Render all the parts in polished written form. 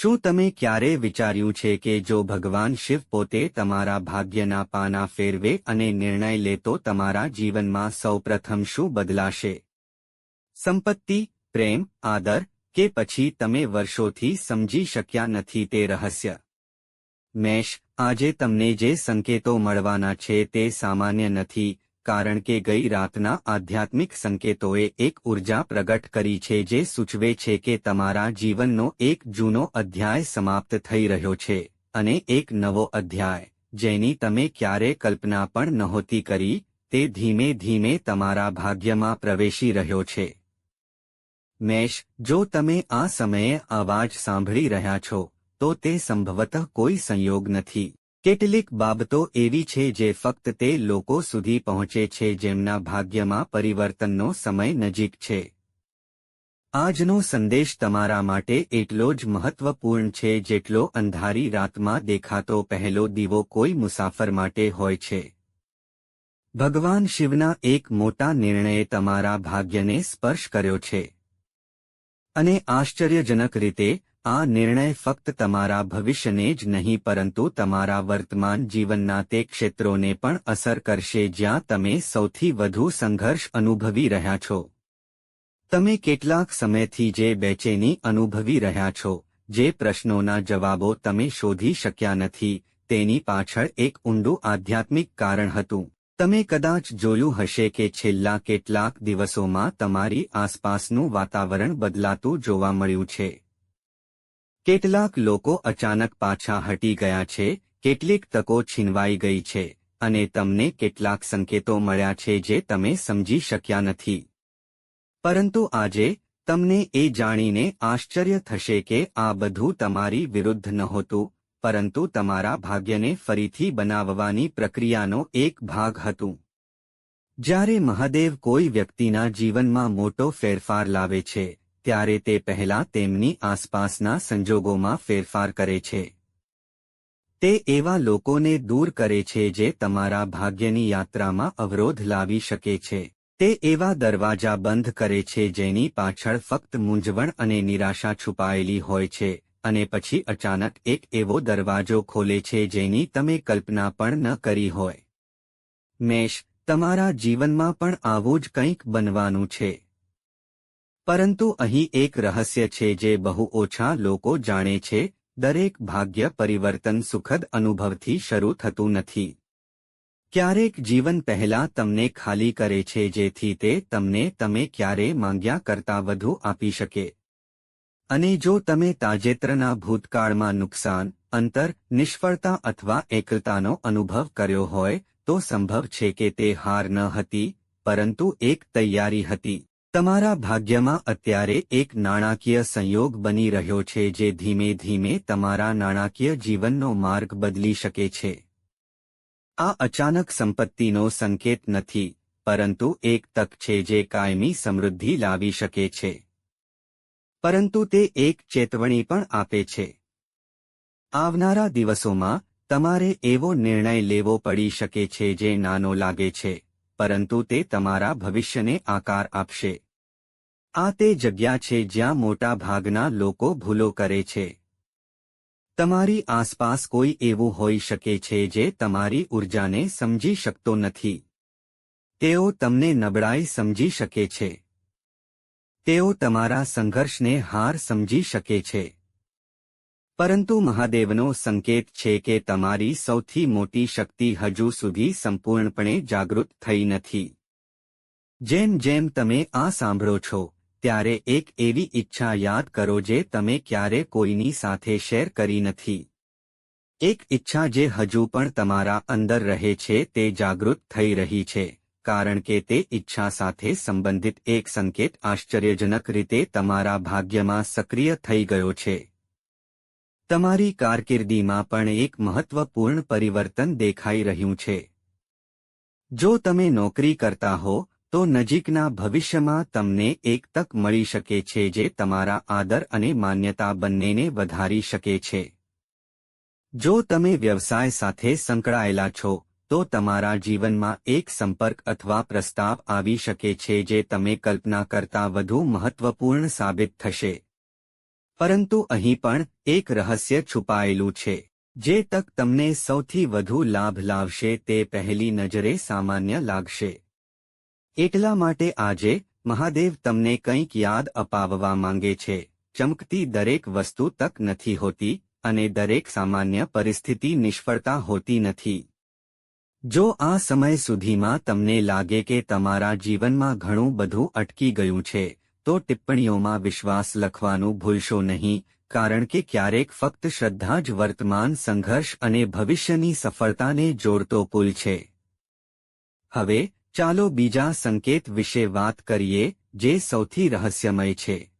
શું તમે ક્યારે વિચાર્યું છે કે જો ભગવાન શિવ પોતે તમારા ભાગ્યના પાના ફેરવે અને નિર્ણય લે તો તમારા જીવનમાં સૌપ્રથમ શું બદલાશે? સંપત્તિ, પ્રેમ, આદર, કે પછી તમે વર્ષોથી સમજી શક્યા નથી તે રહસ્ય? મેષ, આજે તમને જે સંકેતો મળવાના છે તે સામાન્ય નથી, કારણ કે ગઈ રાતના આધ્યાત્મિક સંકેતોએ એક ઉર્જા પ્રગટ કરી છે જે સૂચવે છે કે તમારા જીવનનો એક જૂનો અધ્યાય સમાપ્ત થઈ રહ્યો છે, અને એક નવો અધ્યાય, જેની તમે ક્યારે કલ્પના પણ નહોતી કરી, તે ધીમે ધીમે તમારા ભાગ્યમાં પ્રવેશી રહ્યો છે. મેષ, જો તમે આ સમયે અવાજ સાંભળી રહ્યા છો, તો તે સંભવતઃ કોઈ સંયોગ નથી. કેટલીક બાબતો એવી છે જે ફક્ત તે લોકો સુધી પહોંચે છે જેમના ભાગ્યમાં પરિવર્તનનો સમય નજીક છે. આજનો સંદેશ તમારા માટે એટલો જ મહત્વપૂર્ણ છે જેટલો અંધારી રાતમાં દેખાતો પહેલો દીવો કોઈ મુસાફર માટે હોય છે. ભગવાન શિવના એક મોટા નિર્ણયે તમારા ભાગ્યને સ્પર્શ કર્યો છે. અને આશ્ચર્યજનક રીતે, આ નિર્ણય ફક્ત તમારા ભવિષ્યને જ નહીં પરંતુ તમારા વર્તમાન જીવનના તે ક્ષેત્રોને પણ અસર કરશે જ્યાં તમે સૌથી વધુ સંઘર્ષ અનુભવી રહ્યા છો. તમે કેટલાક સમયથી જે બેચેની અનુભવી રહ્યા છો, જે પ્રશ્નોના જવાબો તમે શોધી શક્યા નથી, તેની પાછળ એક ઊંડું આધ્યાત્મિક કારણ હતું. તમે કદાચ જોયું હશે કે છેલ્લા કેટલાક દિવસોમાં તમારી આસપાસનું વાતાવરણ બદલાતું જોવા મળ્યું છે. કેટલાક લોકો અચાનક પાછા હટી ગયા છે, કેટલીક તકો છીનવાઈ ગઈ છે, અને તમને કેટલાક સંકેતો મળ્યા છે જે તમે સમજી શક્યા નથી. પરંતુ આજે, તમને એ જાણીને આશ્ચર્ય થશે કે આ બધું તમારી વિરુદ્ધ નહોતું, પરંતુ તમારા ભાગ્યને ફરીથી બનાવવાની પ્રક્રિયાનો એક ભાગ હતું. જ્યારે મહાદેવ કોઈ વ્યક્તિના જીવનમાં મોટો ફેરફાર લાવે છે, ત્યારે તે પહેલા તેમની આસપાસના સંજોગોમાં ફેરફાર કરે છે. તે એવા લોકોને દૂર કરે છે જે તમારા ભાગ્યની યાત્રામાં અવરોધ લાવી શકે છે. તે એવા દરવાજા બંધ કરે છે જેની પાછળ ફક્ત મૂંઝવણ અને નિરાશા છુપાયેલી હોય છે, અને પછી અચાનક એક એવો દરવાજો ખોલે છે જેની તમે કલ્પના પણ ન કરી હોય. મેષ, તમારા જીવનમાં પણ આવું જ કંઈક બનવાનું છે. પરંતુ અહીં એક રહસ્ય છે જે બહુ ઓછા લોકો જાણે છે: દરેક ભાગ્ય પરિવર્તન સુખદ અનુભવથી શરૂ થતું નથી. ક્યારેક જીવન પહેલા તમને ખાલી કરે છે જેથી તે તમને તમે ક્યારે માંગ્યા કરતાં વધુ આપી શકે. અને જો તમે તાજેતરના ભૂતકાળમાં નુકસાન, અંતર, નિષ્ફળતા અથવા એકલતાનો અનુભવ કર્યો હોય, તો સંભવ છે કે તે હાર ન હતી, પરંતુ એક તૈયારી હતી. તમારા ભાગ્યમાં અત્યારે એક નાણાકીય સંયોગ બની રહ્યો છે જે ધીમે ધીમે તમારા નાણાકીય જીવનનો માર્ગ બદલી શકે છે. આ અચાનક સંપત્તિનો સંકેત નથી, પરંતુ એક તક છે જે કાયમી સમૃદ્ધિ લાવી શકે છે. પરંતુ તે એક ચેતવણી પણ આપે છે. આવનારા દિવસોમાં, તમારે એવો નિર્ણય લેવો પડી શકે છે જે નાનો લાગે છે, પરંતુ તે તમારા ભવિષ્યને આકાર આપશે. આ તે જગ્યા છે જ્યાં મોટા ભાગના લોકો ભૂલો કરે છે. તમારી આસપાસ કોઈ એવું હોઈ શકે છે જે તમારી ઊર્જાને સમજી શકતો નથી. તેઓ તમને નબળાઈ સમજી શકે છે. તેઓ તમારા સંઘર્ષને હાર સમજી શકે છે. પરંતુ મહાદેવનો સંકેત છે કે તમારી સૌથી મોટી શક્તિ હજુ સુધી સંપૂર્ણપણે જાગૃત થઈ નથી. જેમ જેમ તમે આ સાંભળો છો, ત્યારે એક એવી ઈચ્છા યાદ કરો જે તમે ક્યારે કોઈની સાથે શેર કરી નથી. એક ઈચ્છા જે હજુ પણ તમારા અંદર રહે છે તે જાગૃત થઈ રહી છે, કારણ કે તે ઈચ્છા સાથે સંબંધિત એક સંકેત આશ્ચર્યજનક રીતે તમારા ભાગ્યમાં સક્રિય થઈ ગયો છે. તમારી કારકિર્દીમાં પણ એક મહત્વપૂર્ણ પરિવર્તન દેખાઈ રહ્યું છે. જો તમે નોકરી કરતા હો, તો નજીકના ભવિષ્યમાં તમને એક તક મળી શકે છે જે તમારા આદર અને માન્યતા બંનેને વધારી શકે છે. જો તમે વ્યવસાય સાથે સંકળાયેલા છો, તો તમારા જીવનમાં એક સંપર્ક અથવા પ્રસ્તાવ આવી શકે છે જે તમે કલ્પના કરતાં વધુ મહત્વપૂર્ણ સાબિત થશે. પરંતુ અહીં પણ એક રહસ્ય છુપાયેલું છે. જે તક તમને સૌથી વધુ લાભ લાવશે તે પહેલી નજરે સામાન્ય લાગશે. એટલા માટે આજે મહાદેવ તમને કંઈક યાદ અપાવવા માંગે છે. ચમકતી દરેક વસ્તુ તક નથી હોતી અને દરેક સામાન્ય પરિસ્થિતિ નિષ્ફળતા હોતી નથી. જો આ સમય સુધીમાં તમને લાગે કે તમારા જીવનમાં ઘણું બધું અટકી ગયું છે તો ટિપ્પણીઓમાં વિશ્વાસ લખવાનું ભૂલશો નહીં, કારણ કે ક્યારેક ફક્ત શ્રદ્ધા જ વર્તમાન સંઘર્ષ અને ભવિષ્યની સફળતાને જોડતો પુલ છે. હવે ચાલો બીજા સંકેત વિશે વાત કરીએ જે સૌથી રહસ્યમય છે.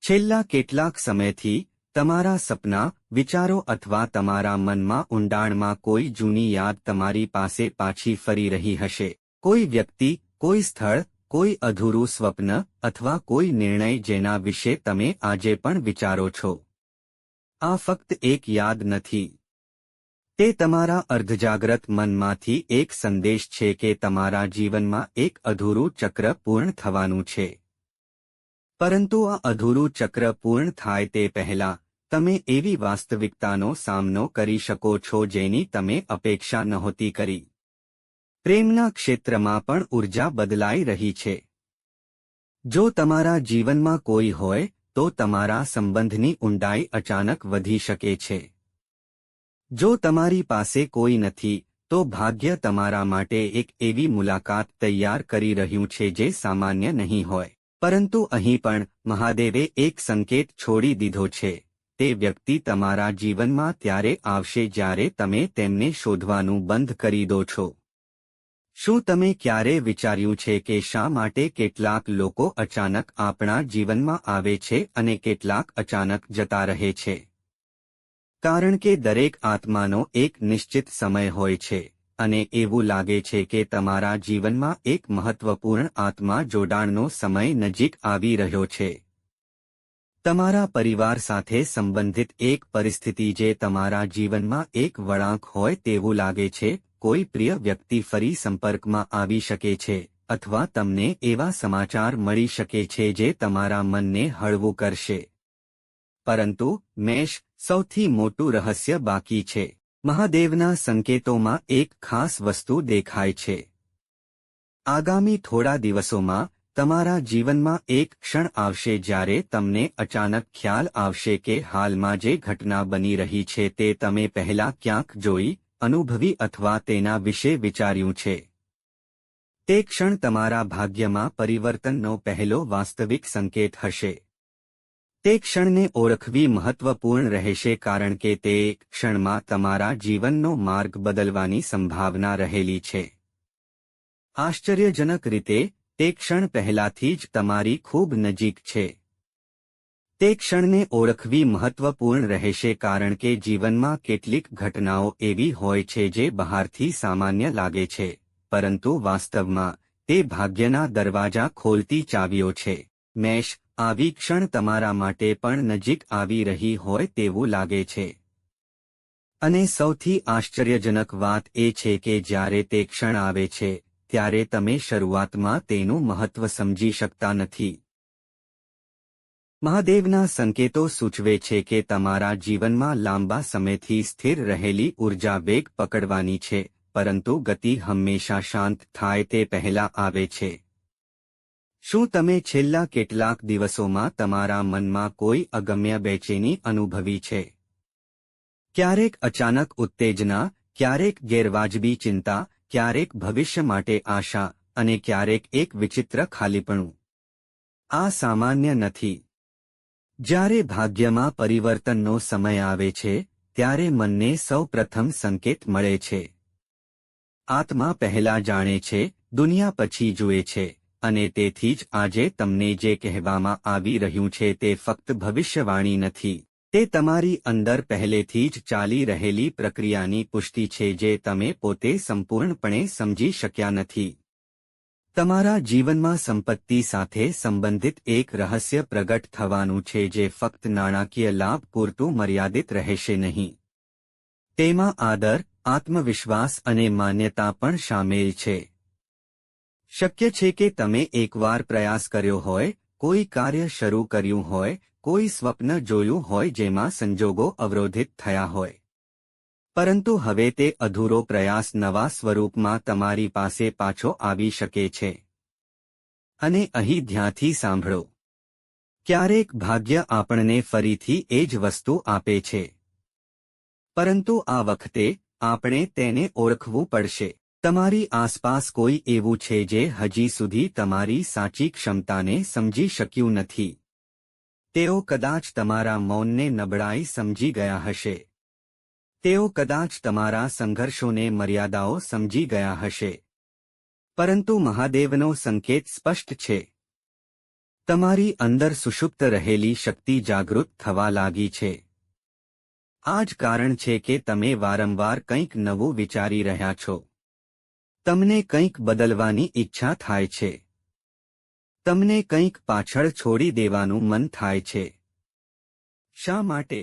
છેલ્લા કેટલાક સમયથી તમારા સપના, વિચારો અથવા તમારા મનમાં ઊંડાણમાં કોઈ જૂની યાદ તમારી પાસે પાછી ફરી રહી હશે. કોઈ વ્યક્તિ, કોઈ સ્થળ, કોઈ અધૂરું સ્વપ્ન અથવા કોઈ નિર્ણય જેના વિશે તમે આજે પણ વિચારો છો. આ ફક્ત એક યાદ નથી. તે તમારા અર્ધજાગ્રત મનમાંથી એક સંદેશ છે કે તમારા જીવનમાં એક અધૂરું ચક્ર પૂર્ણ થવાનું છે. પરંતુ આ અધૂરું ચક્ર પૂર્ણ થાય તે પહેલાં તમે એવી વાસ્તવિકતાનો સામનો કરી શકો છો જેની તમે અપેક્ષા નહોતી કરી. પ્રેમના ક્ષેત્રમાં પણ ઊર્જા બદલાઈ રહી છે. જો તમારા જીવનમાં કોઈ હોય તો તમારા સંબંધની ઊંડાઈ અચાનક વધી શકે છે. જો તમારી પાસે કોઈ નથી તો ભાગ્ય તમારા માટે એક એવી મુલાકાત તૈયાર કરી રહ્યું છે જે સામાન્ય નહીં હોય. પરંતુ અહીં પણ મહાદેવે એક સંકેત છોડી દીધો છે. તે વ્યક્તિ તમારા જીવનમાં ત્યારે આવશે જ્યારે તમે તેમને શોધવાનું બંધ કરી દો છો. શું તમે ક્યારે વિચાર્યું છે કે શા માટે કેટલાક લોકો અચાનક આપણા જીવનમાં આવે છે અને કેટલાક અચાનક જતા રહે છે? કારણ કે દરેક આત્માનો એક નિશ્ચિત સમય હોય છે અને એવું લાગે છે કે તમારા જીવનમાં એક મહત્વપૂર્ણ આત્મા જોડાણનો સમય નજીક આવી રહ્યો છે. તમારા પરિવાર સાથે સંબંધિત એક પરિસ્થિતિ જે તમારા જીવનમાં એક વળાંક હોય તેવું લાગે છે. કોઈ પ્રિય વ્યક્તિ ફરી સંપર્કમાં આવી શકે છે અથવા તમને એવા સમાચાર મળી શકે છે જે તમારા મનને હળવું કરશે. પરંતુ મેષ, સૌથી મોટું રહસ્ય બાકી છે. મહાદેવના સંકેતોમાં એક ખાસ વસ્તુ દેખાય છે. આગામી થોડા દિવસોમાં તમારા જીવનમાં એક ક્ષણ આવશે જ્યારે તમને અચાનક ખ્યાલ આવશે કે હાલમાં જે ઘટના બની રહી છે તે તમે પહેલા ક્યાંક જોઈ, અનુભવી અથવા તેના વિશે વિચાર્યું છે. તે ક્ષણ તમારા ભાગ્યમાં પરિવર્તનનો પહેલો વાસ્તવિક સંકેત હશે. તે ક્ષણને ઓળખવી મહત્વપૂર્ણ રહેશે કારણ કે તે એક ક્ષણમાં તમારા જીવનનો માર્ગ બદલવાની સંભાવના રહેલી છે. આશ્ચર્યજનક રીતે તે ક્ષણ પહેલાથી જ તમારી ખૂબ નજીક છે. તે ક્ષણને ઓળખવી મહત્વપૂર્ણ રહેશે કારણ કે જીવનમાં કેટલીક ઘટનાઓ એવી હોય છે જે બહારથી સામાન્ય લાગે છે, પરંતુ વાસ્તવમાં તે ભાગ્યના દરવાજા ખોલતી ચાવીઓ છે. મેષ, આવી ક્ષણ તમારા માટે પણ નજીક આવી રહી હોય તેવું લાગે છે. અને સૌથી આશ્ચર્યજનક વાત એ છે કે જ્યારે તે ક્ષણ આવે છે ત્યારે તમે શરૂઆતમાં તેનું મહત્વ સમજી શકતા નથી. મહાદેવના સંકેતો સૂચવે છે કે તમારા જીવનમાં લાંબા સમયથી સ્થિર રહેલી ઊર્જા વેગ પકડવાની છે, પરંતુ ગતિ હંમેશા શાંત થાય તે પહેલા આવે છે. શું તમે છેલ્લા કેટલાક દિવસોમાં તમારા મનમાં કોઈ અગમ્ય બેચેની અનુભવી છે? ક્યારેક અચાનક ઉત્તેજના, ક્યારેક ગેરવાજબી ચિંતા, ક્યારેક ભવિષ્ય માટે આશા અને ક્યારેક એક વિચિત્ર ખાલીપણું. આ સામાન્ય નથી. જ્યારે ભાગ્યમાં પરિવર્તનનો સમય આવે છે ત્યારે મનને સૌ પ્રથમ સંકેત મળે છે. આત્મા પહેલા જાણે છે, દુનિયા પછી જુએ છે, અને તેથી જ આજે તમને જે કહેવામાં આવી રહ્યું છે તે ફક્ત ભવિષ્યવાણી નથી. તે તમારી અંદર પહેલેથી જ ચાલી રહેલી પ્રક્રિયાની પુષ્ટિ છે જે તમે પોતે સંપૂર્ણપણે સમજી શક્યા નથી. તમારા જીવનમાં સંપત્તિ સાથે સંબંધિત એક રહસ્ય પ્રગટ થવાનું છે જે ફક્ત નાણાકીય લાભ પૂરતું મર્યાદિત રહેશે નહીં. તેમાં આદર, આત્મવિશ્વાસ અને માન્યતા પણ શામેલ છે. શક્ય છે કે તમે એકવાર પ્રયાસ કર્યો હોય, કોઈ કાર્ય શરૂ કર્યું હોય, કોઈ સ્વપ્ન જોયું હોય જેમાં સંજોગો અવરોધિત થયા હોય, પરંતુ હવે તે અધૂરો પ્રયાસ નવા સ્વરૂપમાં તમારી પાસે પાછો આવી શકે છે. અને અહીં ધ્યાનથી સાંભળો. ક્યારેક ભાગ્ય આપણને ફરીથી એ જ વસ્તુ આપે છે, પરંતુ આ વખતે આપણે તેને ઓળખવું પડશે. તમારી આસપાસ કોઈ એવું છે જે હજી સુધી તમારી સાચી ક્ષમતાને સમજી શક્યું નથી. તેઓ કદાચ તમારા મૌનને નબળાઈ સમજી ગયા હશે. તેઓ કદાચ તમારા સંઘર્ષોને મર્યાદાઓ સમજી ગયા હશે. પરંતુ મહાદેવનો સંકેત સ્પષ્ટ છે. તમારી અંદર સુષુપ્ત રહેલી શક્તિ જાગૃત થવા લાગી છે. આ જ કારણ છે કે તમે વારંવાર કંઈક નવું વિચારી રહ્યા છો. તમને કંઈક બદલવાની ઈચ્છા થાય છે. તમને કંઈક પાછળ છોડી દેવાનું મન થાય છે. શા માટે?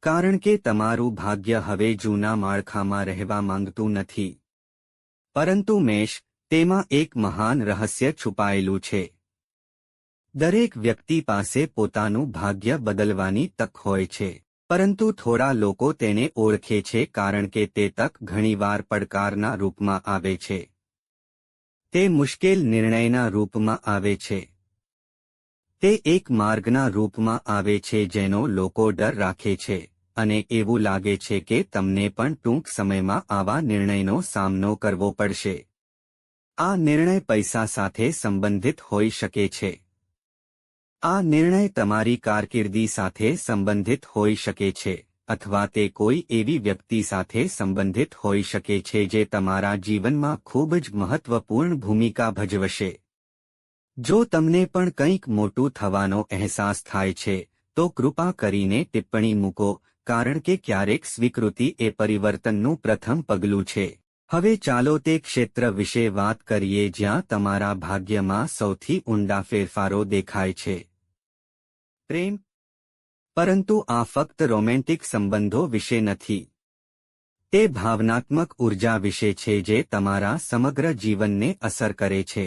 કારણ કે તમારું ભાગ્ય હવે જૂના માળખામાં રહેવા માંગતું નથી. પરંતુ મેષ, તેમાં એક મહાન રહસ્ય છુપાયેલું છે. દરેક વ્યક્તિ પાસે પોતાનું ભાગ્ય બદલવાની તક હોય છે, પરંતુ થોડા લોકો તેને ઓળખે છે કારણ કે તે તક ઘણીવાર પડકારના રૂપમાં આવે છે. તે મુશ્કેલ નિર્ણયના રૂપમાં આવે છે. તે એક માર્ગના રૂપમાં આવે છે જેનો લોકો ડર રાખે છે, અને એવું લાગે છે કે તમને પણ ટૂંક સમયમાં આવા નિર્ણયનો સામનો કરવો પડશે. આ નિર્ણય પૈસા સાથે સંબંધિત હોઈ શકે છે. આ નિર્ણય તમારી કારકિર્દી સાથે સંબંધિત હોઈ શકે છે, અથવા તે કોઈ એવી વ્યક્તિ સાથે સંબંધિત હોઈ શકે છે જે તમારા જીવનમાં ખૂબ જ મહત્વપૂર્ણ ભૂમિકા ભજવશે. જો તમને પણ કંઈક મોટું થવાનો અહેસાસ થાય છે, તો કૃપા કરીને ટિપ્પણી મૂકો, કારણ કે ક્યારેક સ્વીકૃતિ એ પરિવર્તનનું પ્રથમ પગલું છે. હવે ચાલો તે ક્ષેત્ર વિશે વાત કરીએ જ્યાં તમારા ભાગ્યમાં સૌથી ઊંડા ફેરફારો દેખાય છે. પ્રેમ. પરંતુ આ ફક્ત રોમેન્ટિક સંબંધો વિશે નથી. તે ભાવનાત્મક ઊર્જા વિશે છે જે તમારા સમગ્ર જીવનને અસર કરે છે.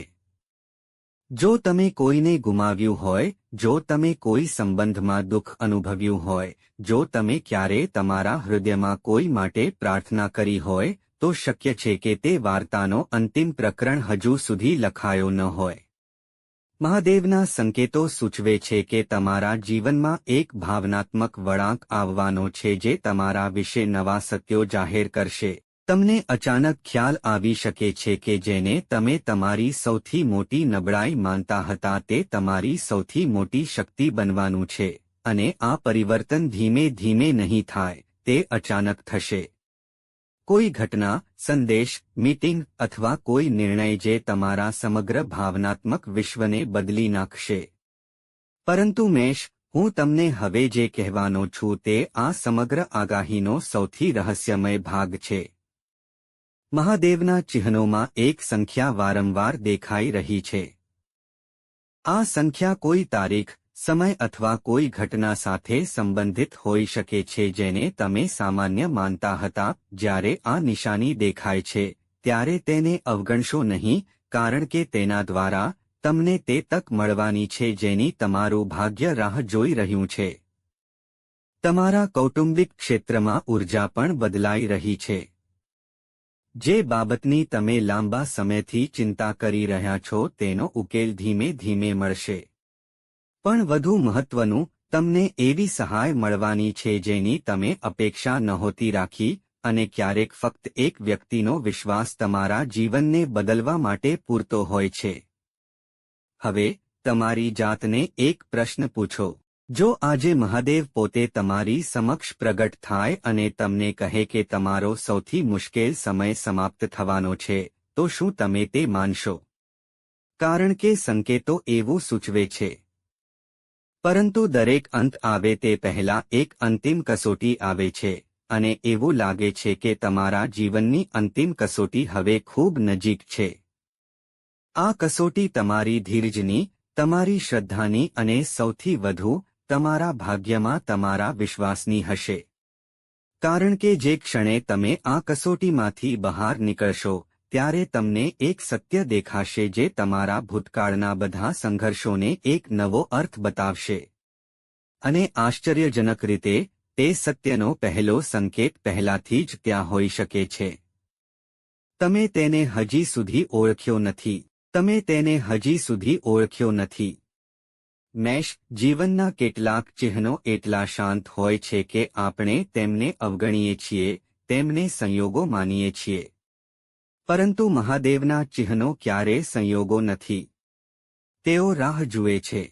જો તમે કોઈને ગુમાવ્યું હોય, જો તમે કોઈ સંબંધમાં દુઃખ અનુભવ્યું હોય, જો તમે ક્યારેય તમારા હૃદયમાં કોઈ માટે પ્રાર્થના કરી હોય, તો શક્ય છે કે તે વાર્તાનો અંતિમ પ્રકરણ હજુ સુધી લખાયો ન હોય. મહાદેવના સંકેતો સૂચવે છે કે તમારા જીવનમાં એક ભાવનાત્મક વળાંક આવવાનો છે જે તમારા વિશે નવા સત્યો જાહેર કરશે. તમને અચાનક ખ્યાલ આવી શકે છે કે જેને તમે તમારી સૌથી મોટી નબળાઈ માનતા હતા તે તમારી સૌથી મોટી શક્તિ બનવાનું છે, અને આ પરિવર્તન ધીમે ધીમે નહીં થાય, તે અચાનક થશે. કોઈ ઘટના, સંદેશ, મીટિંગ અથવા કોઈ નિર્ણય જે તમારા સમગ્ર ભાવનાત્મક વિશ્વને બદલી નાખશે. પરંતુ મેષ, હું તમને હવે જે કહેવાનો છું તે આ સમગ્ર આગાહીનો સૌથી રહસ્યમય ભાગ છે. મહાદેવના ચિહ્નોમાં એક સંખ્યા વારંવાર દેખાઈ રહી છે. આ સંખ્યા કોઈ તારીખ, સમય અથવા કોઈ ઘટના સાથે સંબંધિત હોઈ શકે છે જેને તમે સામાન્ય માનતા હતા. જ્યારે આ નિશાની દેખાય છે, ત્યારે તેને અવગણશો નહીં, કારણ કે તેના દ્વારા તમને તે તક મળવાની છે જેની તમારું ભાગ્ય રાહ જોઈ રહ્યું છે. તમારા કૌટુંબિક ક્ષેત્રમાં ઊર્જા પણ બદલાઈ રહી છે. જે બાબતની તમે લાંબા સમયથી ચિંતા કરી રહ્યા છો તેનો ઉકેલ ધીમે ધીમે મળશે. પણ વધુ મહત્વનું, તમને એવી સહાય મળવાની છે જેની તમે અપેક્ષા નહોતી રાખી, અને ક્યારેક ફક્ત એક વ્યક્તિનો વિશ્વાસ તમારા જીવનને બદલવા માટે પૂરતો હોય છે. હવે, તમારી જાતને એક પ્રશ્ન પૂછો. જો આજે મહાદેવ પોતે તમારી સમક્ષ પ્રગટ થાય અને તમને કહે કે તમારો સૌથી મુશ્કેલ સમય સમાપ્ત થવાનો છે, તો શું તમે તે માનશો? કારણ કે સંકેતો એવું સૂચવે છે. પરંતુ દરેક અંત આવે તે પહેલા એક અંતિમ કસોટી આવે છે, અને એવું લાગે છે કે તમારા જીવનની અંતિમ કસોટી હવે ખૂબ નજીક છે. આ કસોટી તમારી ધીરજની, તમારી શ્રદ્ધાની અને સૌથી વધુ, તમારા ભાગ્યમાં તમારા વિશ્વાસની હશે. કારણ કે જે ક્ષણે તમે આ કસોટીમાંથી બહાર નીકળશો, ત્યારે તમને એક સત્ય દેખાશે જે તમારા ભૂતકાળના બધા સંઘર્ષોને એક નવો અર્થ બતાવશે. અને આશ્ચર્યજનક રીતે તે સત્યનો પહેલો સંકેત પહેલાથી જ ત્યાં હોઈ શકે છે. તમે તેને હજી સુધી ઓળખ્યો નથી. તમે તેને હજી સુધી ઓળખ્યો નથી. મેષ, જીવનના કેટલાક ચિહ્નો એટલા શાંત હોય છે કે આપણે તેમને અવગણીએ છીએ, તેમને સંયોગો માનીએ છીએ. પરંતુ મહાદેવના ચિહ્નો ક્યારે સંયોગો નથી. તેઓ રાહ જુએ છે.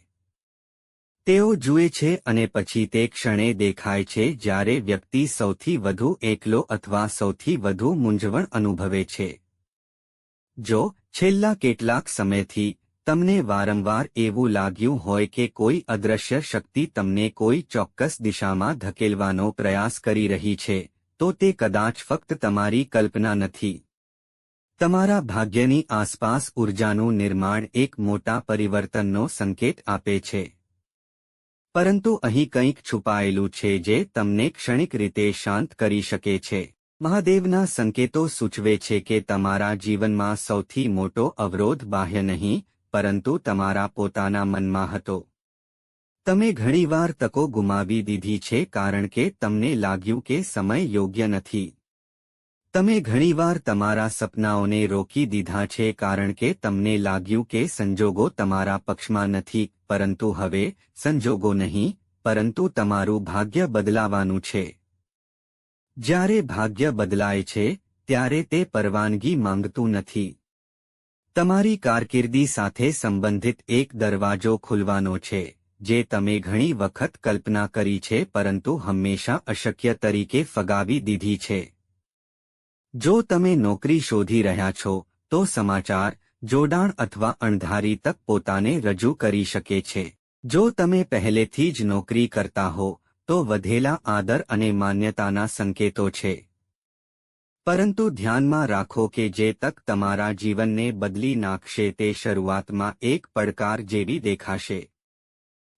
તેઓ જુએ છે અને પછી તે ક્ષણે દેખાય છે જ્યારે વ્યક્તિ સૌથી વધુ એકલો અથવા સૌથી વધુ મૂંઝવણ અનુભવે છે. જો છેલ્લા કેટલાક સમયથી તમને વારંવાર એવું લાગ્યું હોય કે કોઈ અદૃશ્ય શક્તિ તમને કોઈ ચોક્કસ દિશામાં ધકેલવાનો પ્રયાસ કરી રહી છે, તો તે કદાચ ફક્ત તમારી કલ્પના નથી. તમારા ભાગ્યની આસપાસ ઊર્જાનું નિર્માણ એક મોટા પરિવર્તનનો સંકેત આપે છે. પરંતુ અહીં કંઈક છુપાયેલું છે જે તમને ક્ષણિક રીતે શાંત કરી શકે છે. મહાદેવના સંકેતો સૂચવે છે કે તમારા જીવનમાં સૌથી મોટો અવરોધ બાહ્ય નહીં, પરંતુ તમારા પોતાના મનમાં હતો. તમે ઘણીવાર તકો ગુમાવી દીધી છે કારણ કે તમને લાગ્યું કે સમય યોગ્ય નથી. તમે ઘણીવાર તમારા સપનાઓને રોકી દીધા છે કારણ કે તમને લાગ્યું કે સંજોગો તમારા પક્ષમાં નથી, પરંતુ હવે સંજોગો નહીં, પરંતુ તમારું ભાગ્ય બદલાવાનું છે. જ્યારે ભાગ્ય બદલાય છે, ત્યારે તે પરવાનગી માંગતું નથી. તમારી કારકિર્દી સાથે સંબંધિત એક દરવાજો ખુલવાનો છે, જે તમે ઘણી વખત કલ્પના કરી છે પરંતુ હંમેશા અશક્ય તરીકે ફગાવી દીધી છે. જો તમે નોકરી શોધી રહ્યા છો, તો સમાચાર, જોડાણ અથવા અણધારી તક પોતાને રજૂ કરી શકે છે. જો તમે પહેલેથી જ નોકરી કરતા હો, તો વધેલા આદર અને માન્યતાના સંકેતો છે. પરંતુ ધ્યાનમાં રાખો કે જે તક તમારા જીવનને બદલી નાખશે તે શરૂઆતમાં એક પડકાર જેવી દેખાશે.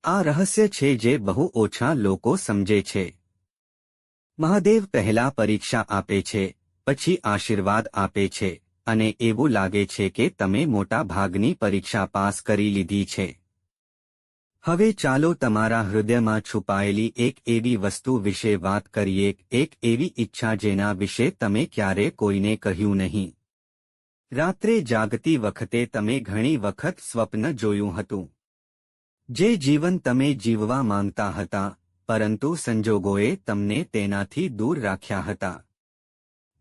આ રહસ્ય છે જે બહુ ઓછા લોકો સમજે છે. મહાદેવ પહેલા પરીક્ષા આપે છે, પછી આશીર્વાદ આપે છે, અને એવું લાગે છે કે તમે મોટા ભાગની પરીક્ષા પાસ કરી લીધી છે. હવે ચાલો તમારા હૃદયમાં છુપાયેલી એક એવી વસ્તુ વિશે વાત કરીએ, એક એવી ઈચ્છા જેના વિશે તમે ક્યારે કોઈને કહ્યું નહીં. રાત્રે જાગતી વખતે તમે ઘણી વખત સ્વપ્ન જોયું હતું. જે જીવન તમે જીવવા માંગતા હતા, પરંતુ સંજોગોએ તમને તેનાથી દૂર રાખ્યા હતા.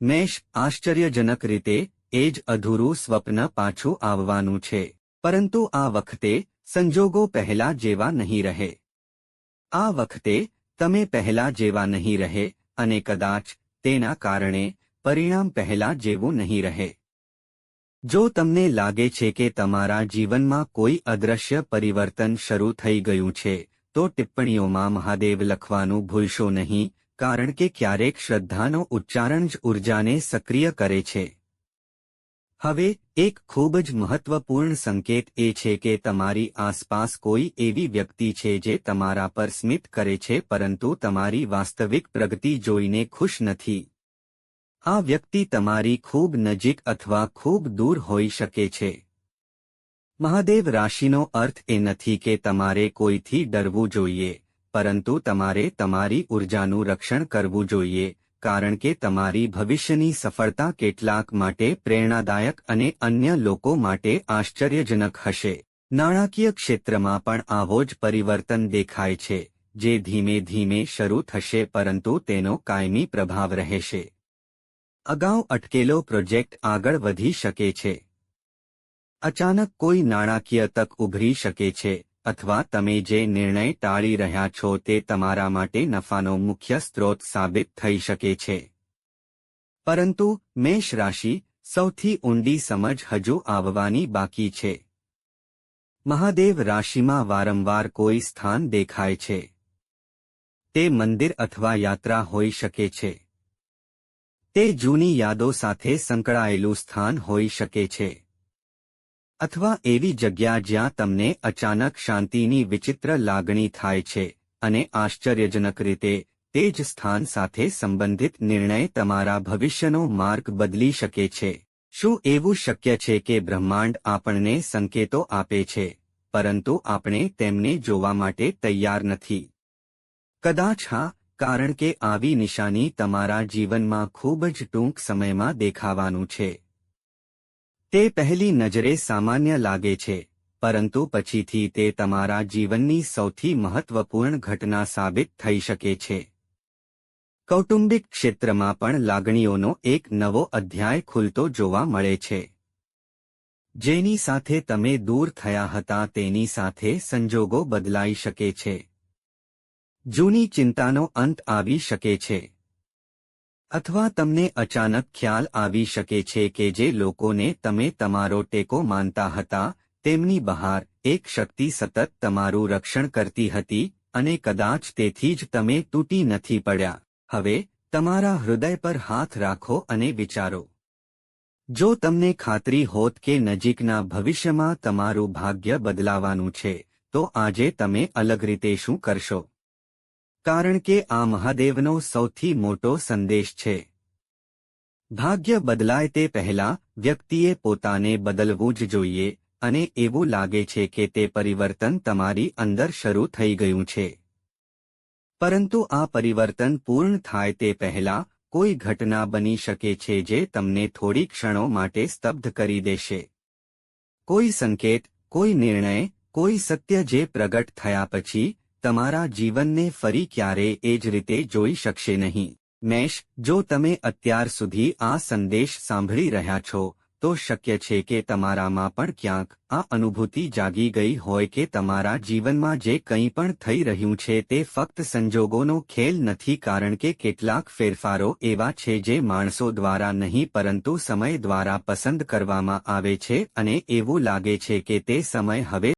મેષ, આશ્ચર્યજનક રીતે એ જ અધૂરું સ્વપ્ન પાછું આવવાનું છે, પરંતુ આ વખતે સંજોગો પહેલા જેવા નહીં રહે. આ વખતે તમે પહેલા જેવા નહીં રહે, અને કદાચ તેના કારણે પરિણામ પહેલા જેવું નહીં રહે. જો તમને લાગે છે કે તમારા જીવનમાં કોઈ અદૃશ્ય પરિવર્તન શરૂ થઈ ગયું છે, તો ટિપ્પણીઓમાં મહાદેવ લખવાનું ભૂલશો નહીં, કારણ કે ક્યારેક શ્રદ્ધાનો ઉચ્ચારણ જ ઊર્જાને સક્રિય કરે છે. હવે એક ખૂબ જ મહત્વપૂર્ણ સંકેત એ છે કે તમારી આસપાસ કોઈ એવી વ્યક્તિ છે જે તમારા પર સ્મિત કરે છે પરંતુ તમારી વાસ્તવિક પ્રગતિ જોઈને ખુશ નથી. આ વ્યક્તિ તમારી ખૂબ નજીક અથવા ખૂબ દૂર હોઈ શકે છે. મહાદેવ રાશિનો અર્થ એ નથી કે તમારે કોઈથી ડરવું જોઈએ, પરંતુ તમારે તમારી ઊર્જાનું રક્ષણ કરવું જોઈએ, કારણ કે તમારી ભવિષ્યની સફળતા કેટલાક માટે પ્રેરણાદાયક અને અન્ય લોકો માટે આશ્ચર્યજનક હશે. નાણાકીય ક્ષેત્રમાં પણ આવો જ પરિવર્તન દેખાય છે, જે ધીમે ધીમે શરૂ થશે પરંતુ તેનો કાયમી પ્રભાવ રહેશે. અગાઉ અટકેલો પ્રોજેક્ટ આગળ વધી શકે છે. અચાનક કોઈ નાણાકીય તક ઉભરી શકે છે, અથવા તમે જે નિર્ણય ટાળી રહ્યા છો તે તમારા માટે નફાનો મુખ્ય સ્ત્રોત સાબિત થઈ શકે છે. પરંતુ મેષ રાશિ, સૌથી ઊંડી સમજ હજુ આવવાની બાકી છે. મહાદેવ રાશિમાં વારંવાર કોઈ સ્થાન દેખાય છે. તે મંદિર અથવા યાત્રા હોઈ શકે છે. તે જૂની યાદો સાથે સંકળાયેલું સ્થાન હોઈ શકે છે. અથવા એવી જગ્યા જ્યાં તમને અચાનક શાંતિની વિચિત્ર લાગણી થાય છે, અને આશ્ચર્યજનક રીતે તે જ સ્થાન સાથે સંબંધિત નિર્ણય તમારા ભવિષ્યનો માર્ગ બદલી શકે છે. શું એવું શક્ય છે કે બ્રહ્માંડ આપણને સંકેતો આપે છે, પરંતુ આપણે તેમને જોવા માટે તૈયાર નથી? કદાચ હા, કારણ કે આવી નિશાની તમારા જીવનમાં ખૂબ જ ટૂંક સમયમાં દેખાવાનું છે. તે પહેલી નજરે સામાન્ય લાગે છે, પરંતુ પછીથી તે તમારા જીવનની સૌથી મહત્વપૂર્ણ ઘટના સાબિત થઈ શકે છે. કૌટુંબિક ક્ષેત્રમાં પણ લાગણીઓનો એક નવો અધ્યાય ખુલતો જોવા મળે છે. જેની સાથે તમે દૂર થયા હતા તેની સાથે સંજોગો બદલાઈ શકે છે. જૂની ચિંતાનો અંત આવી શકે છે. અથવા તમને અચાનક ખ્યાલ આવી શકે છે કે જે લોકોને તમે તમારો ટેકો માનતા હતા, તેમની બહાર એક શક્તિ સતત તમારું રક્ષણ કરતી હતી, અને કદાચ તેથી જ તમે તૂટી નથી પડ્યા. હવે તમારા હૃદય પર હાથ રાખો અને વિચારો. જો તમને ખાતરી હોત કે નજીકના ભવિષ્યમાં તમારું ભાગ્ય બદલાવાનું છે, તો આજે તમે અલગ રીતે શું કરશો? કારણ કે આ મહાદેવનો સૌથી મોટો સંદેશ છે. ભાગ્ય બદલાય તે પહેલાં વ્યક્તિએ પોતાને બદલવું જ જોઈએ, અને એવું લાગે છે કે તે પરિવર્તન તમારી અંદર શરૂ થઈ ગયું છે. પરંતુ આ પરિવર્તન પૂર્ણ થાય તે પહેલાં કોઈ ઘટના બની શકે છે જે તમને થોડી ક્ષણો માટે સ્તબ્ધ કરી દેશે. કોઈ સંકેત, કોઈ નિર્ણય, કોઈ સત્ય જે પ્રગટ થયા પછી તમારા જીવનને ફરી ક્યારેય એ જ રીતે જોઈ શકશે નહીં. મેષ, જો તમે અત્યાર સુધી આ સંદેશ સાંભળી રહ્યા છો, તો શક્ય છે કે તમારામાં પણ ક્યાંક આ અનુભૂતિ જાગી ગઈ હોય કે તમારા જીવનમાં જે કંઈ પણ થઈ રહ્યું છે તે ફક્ત સંજોગોનો ખેલ નથી, કારણ કે કેટલાક ફેરફારો એવા છે જે માણસો દ્વારા નહીં પરંતુ સમય દ્વારા પસંદ કરવામાં આવે છે, અને એવું લાગે છે કે તે સમય હવે